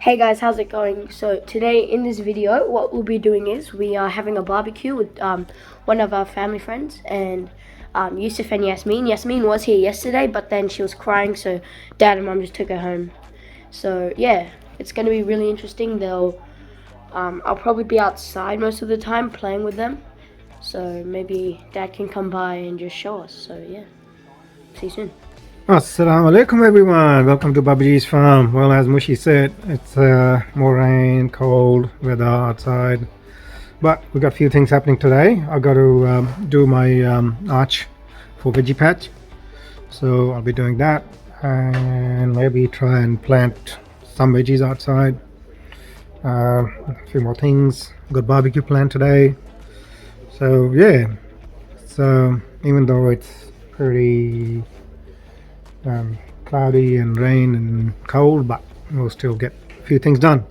Hey guys, how's it going? So today in this video, what we'll be doing is we are having a barbecue with one of our family friends, and Yusuf and Yasmin. Yasmin was here yesterday, but then she was crying, so Dad and Mom just took her home. So yeah, it's gonna be really interesting. I'll probably be outside most of the time playing with them. So maybe Dad can come by and just show us. So yeah, see you soon. Assalamu alaikum everyone, welcome to Babaji's farm. Well, as Mushi said, it's more rain, cold weather outside, but we got a few things happening today. I got to do my arch for veggie patch, so I'll be doing that and maybe try and plant some veggies outside. A few more things. Got barbecue planned today, so yeah. So even though it's pretty cloudy and rain and cold, but we'll still get a few things done.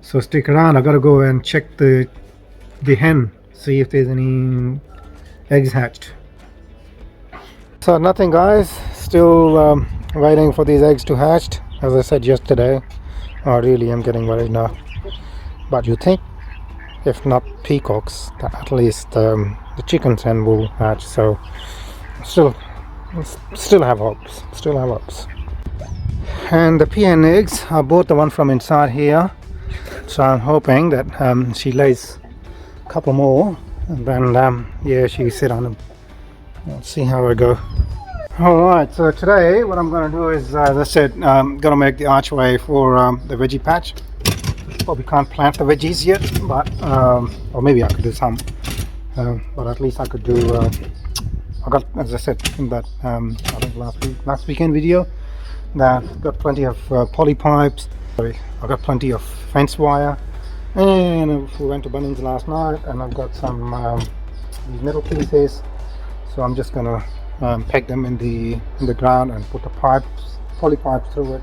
So stick around. I gotta go and check the hen, see if there's any eggs hatched. So nothing, guys, still waiting for these eggs to hatch. As I said yesterday, I really am getting worried now, but you think if not peacocks, at least the chickens hen will hatch. So still have hopes, and the peahen eggs are both the one from inside here, so I'm hoping that she lays a couple more, and then yeah, she sit on them. Let's see how I go. Alright, so today what I'm going to do is, as I said, gonna make the archway for the veggie patch. Probably can't plant the veggies yet, but or maybe I could do some, but at least I could do I got, as I said in that I think last weekend video, that I've got plenty of poly pipes. I got plenty of fence wire, and we went to Bunnings last night, and I've got some these metal pieces. So I'm just gonna peg them in the ground and put the poly pipes through it,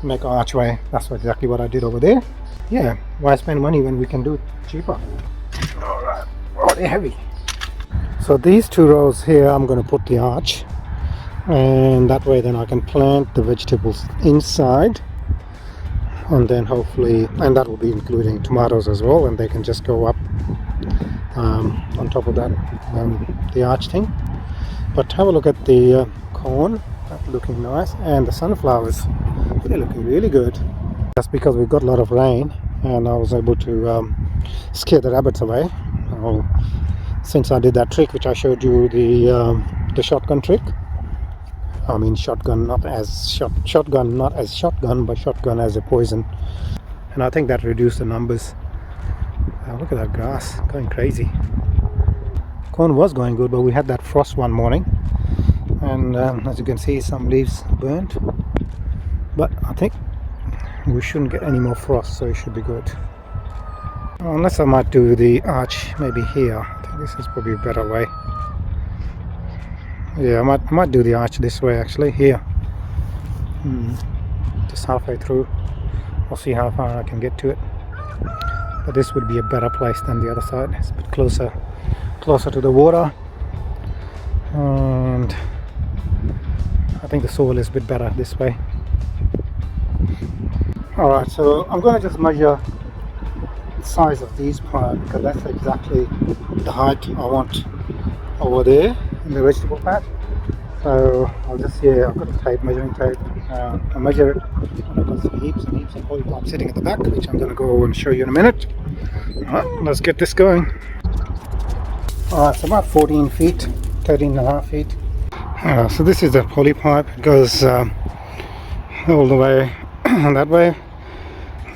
make an archway. That's exactly what I did over there. Yeah, why spend money when we can do it cheaper? All right, oh, they're heavy. So these two rows here, I'm going to put the arch, and that way then I can plant the vegetables inside, and then hopefully, and that will be including tomatoes as well, and they can just go up on top of that the arch thing. But have a look at the corn, that's looking nice, and the sunflowers, they're looking really good. That's because we got a lot of rain, and I was able to scare the rabbits away. Since I did that trick which I showed you, the shotgun trick. I mean shotgun not as shotgun, but shotgun as a poison, and I think that reduced the numbers. Look at that grass going crazy. Corn was going good, but we had that frost one morning, and as you can see, some leaves burnt, but I think we shouldn't get any more frost, so it should be good. Unless I might do the arch maybe here. This is probably a better way. Yeah, I might do the arch this way actually, here. Just halfway through. I'll see how far I can get to it. But this would be a better place than the other side. It's a bit closer to the water, and I think the soil is a bit better this way. Alright, so I'm going to just measure size of these pipes, because that's exactly the height I want over there in the vegetable patch. So I'll just, yeah, I've got the tape, measuring tape, I measure it, and I've got some heaps and heaps of poly pipes sitting at the back, which I'm going to go and show you in a minute. Alright, let's get this going. Alright, it's about 14 feet, 13 and a half feet. So this is the poly pipe. It goes all the way that way.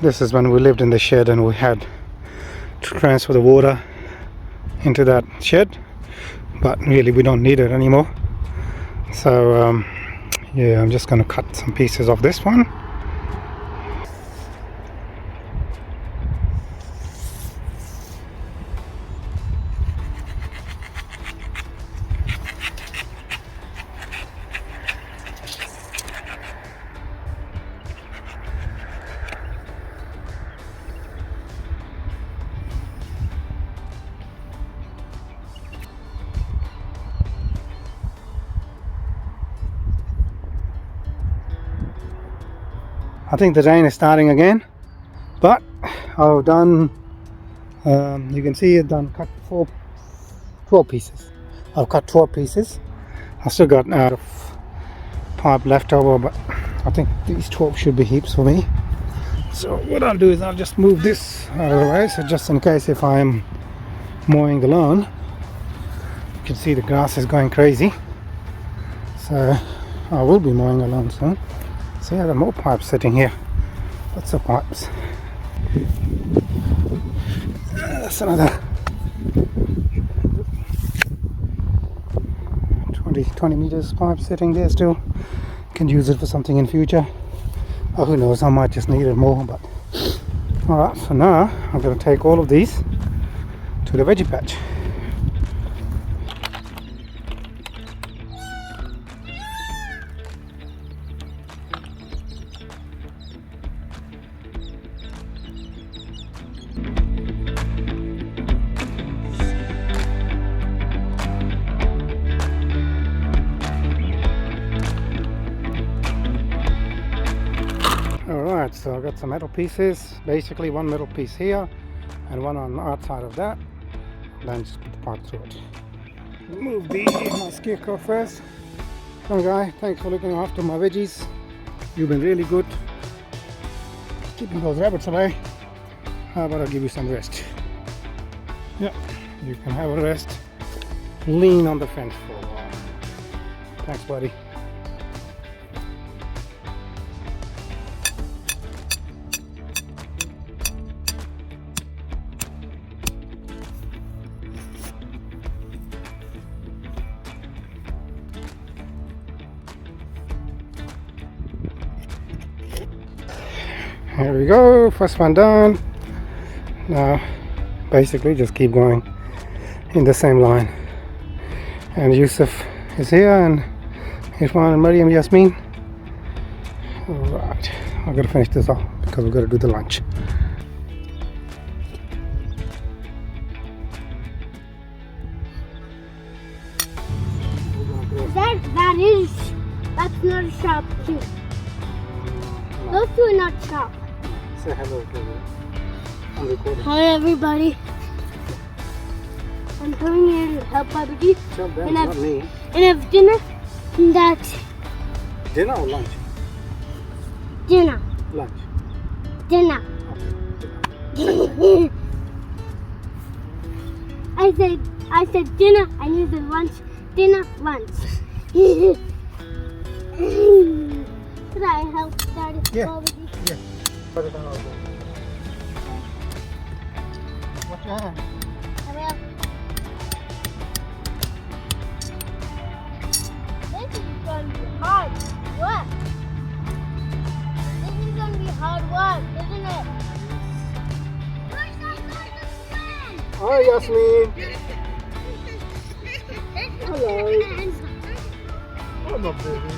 This is when we lived in the shed and we had to transfer the water into that shed, but really we don't need it anymore. So yeah, I'm just going to cut some pieces of this one. I think the rain is starting again. But I've done, you can see I've done cut 12 pieces. I've cut 12 pieces. I've still got pipe left over, but I think these 12 should be heaps for me. So what I'll do is I'll just move this out of the way, so just in case if I'm mowing the lawn, you can see the grass is going crazy. So I will be mowing the lawn soon. See, there are more pipes sitting here. Lots of pipes. That's another 20 meters pipe sitting there still. Can use it for something in future. Oh, who knows, I might just need it more. But alright, so now I'm going to take all of these to the veggie patch. Alright, so I've got some metal pieces, basically one metal piece here and one on the outside of that. Then just put the pipe through it. Move my scarecrow first. Come on, guy, thanks for looking after my veggies. You've been really good keeping those rabbits away. How about I give you some rest? Yeah, you can have a rest. Lean on the fence for a while. Thanks, buddy. There we go, first one done. Now basically just keep going in the same line. And Yusuf is here, and Irfan and Mariam, Yasmin. Alright, I've got to finish this off because we've got to do the lunch. That's not a sharp too. Those two are not sharp. Say hello, I'm recording. Hi everybody. I'm coming here to help BBQ. Tell them, And not me. And have dinner. And that's Dinner or lunch? dinner. Lunch. Dinner. Okay. I said dinner and you said lunch. Dinner, lunch. Could I help Daddy? Yeah. Yeah. Put it down over there. Watch your hand. I will. This is going to be hard work. This is going to be hard work, isn't it? Hi, Yasmin. Hello. Hello, baby.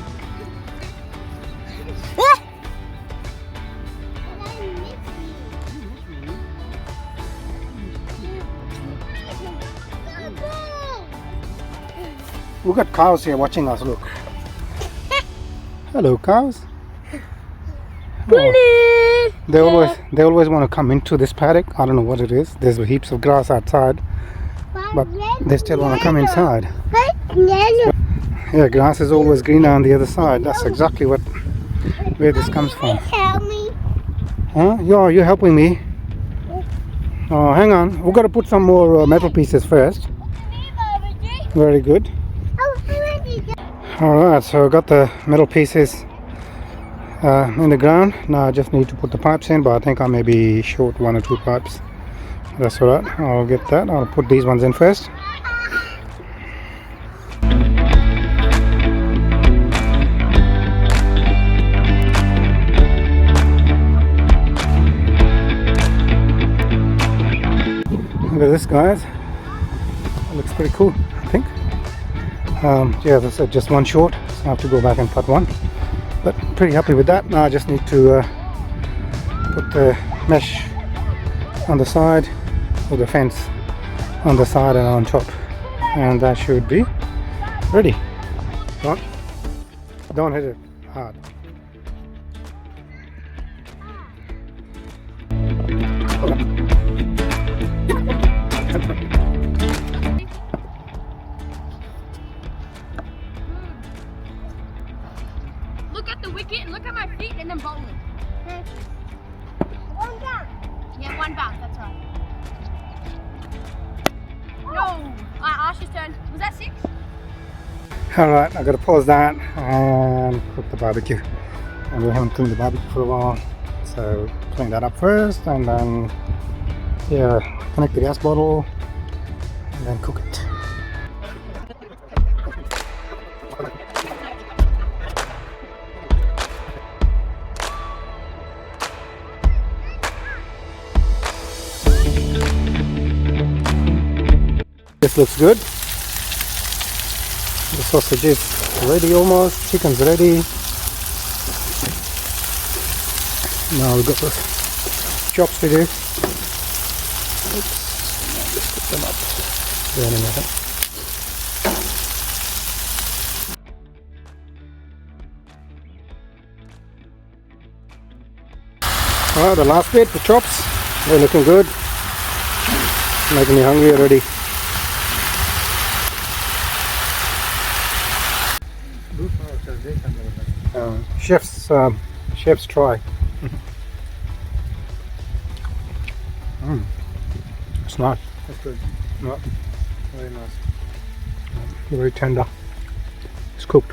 We've got cows here watching us, look. Hello, cows. Oh, they always want to come into this paddock. I don't know what it is. There's heaps of grass outside, but they still want to come inside. Yeah, grass is always greener on the other side. That's exactly where this comes from. Help me. Huh? You're helping me. Oh, hang on. We've got to put some more metal pieces first. Very good. Alright, so I got the metal pieces in the ground. Now I just need to put the pipes in, but I think I may be short 1 or 2 pipes. That's alright, I'll get that. I'll put these ones in first. Look at this, guys. That looks pretty cool, I think. Yeah, as I said, just one short, so I have to go back and put one. But pretty happy with that. Now I just need to put the mesh on the side, or the fence on the side and on top, and that should be ready. Don't hit it hard. Look at the wicket and look at my feet and then bowling. One down. Yeah, one bounce, that's right. No! Ash's turn. Was that 6? Alright, I've got to pause that and cook the barbecue. And we haven't cleaned the barbecue for a while. So clean that up first and then connect the gas bottle and then cook it. This looks good. The sausage is ready almost, chicken's ready. Now we've got the chops to do. Oops, just put them up there in a minute. Alright, the last bit, the chops, they're looking good. Making me hungry already. Chef's try. It's nice. That's good. No, very nice. Very tender. It's cooked.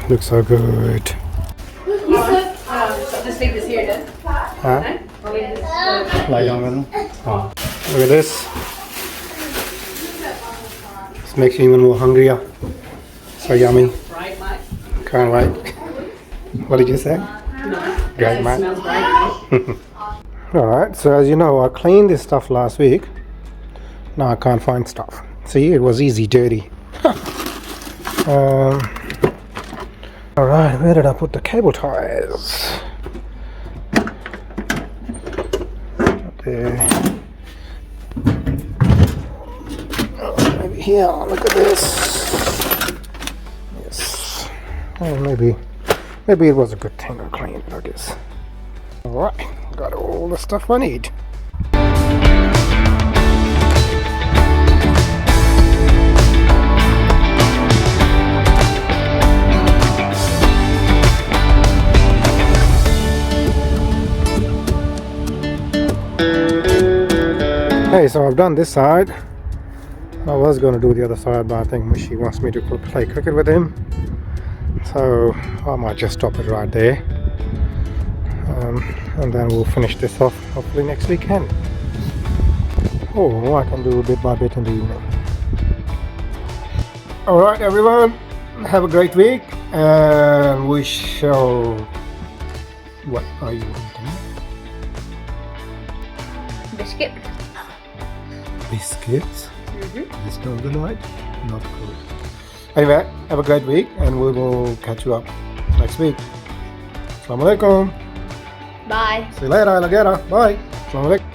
Looks so good. Just leave this here then. Huh? Lie down with them. Oh. Look at this. This makes you even more hungrier. So yummy. Right, mate? Can't wait. What did you say? No. Great, It mate. smells great, mate. Alright, so as you know, I cleaned this stuff last week. Now I can't find stuff. See, it was easy, dirty. Alright, where did I put the cable ties? Up there. Oh, maybe here, look at this. Yes. Oh, maybe it was a good thing I cleaned, I guess. Alright, got all the stuff I need. Hey, so I've done this side. I was going to do the other side, but I think Mushy wants me to play cricket with him. So I might just stop it right there. And then we'll finish this off hopefully next weekend. Oh, I can do bit by bit in the evening. Alright everyone, have a great week and we shall... What are you eating? Biscuit. Biscuits? This time of the night? Not good. Anyway, have a great week and we will catch you up next week. Assalamu alaikum. Bye. See you later, alligator. Bye. Assalamu alaikum.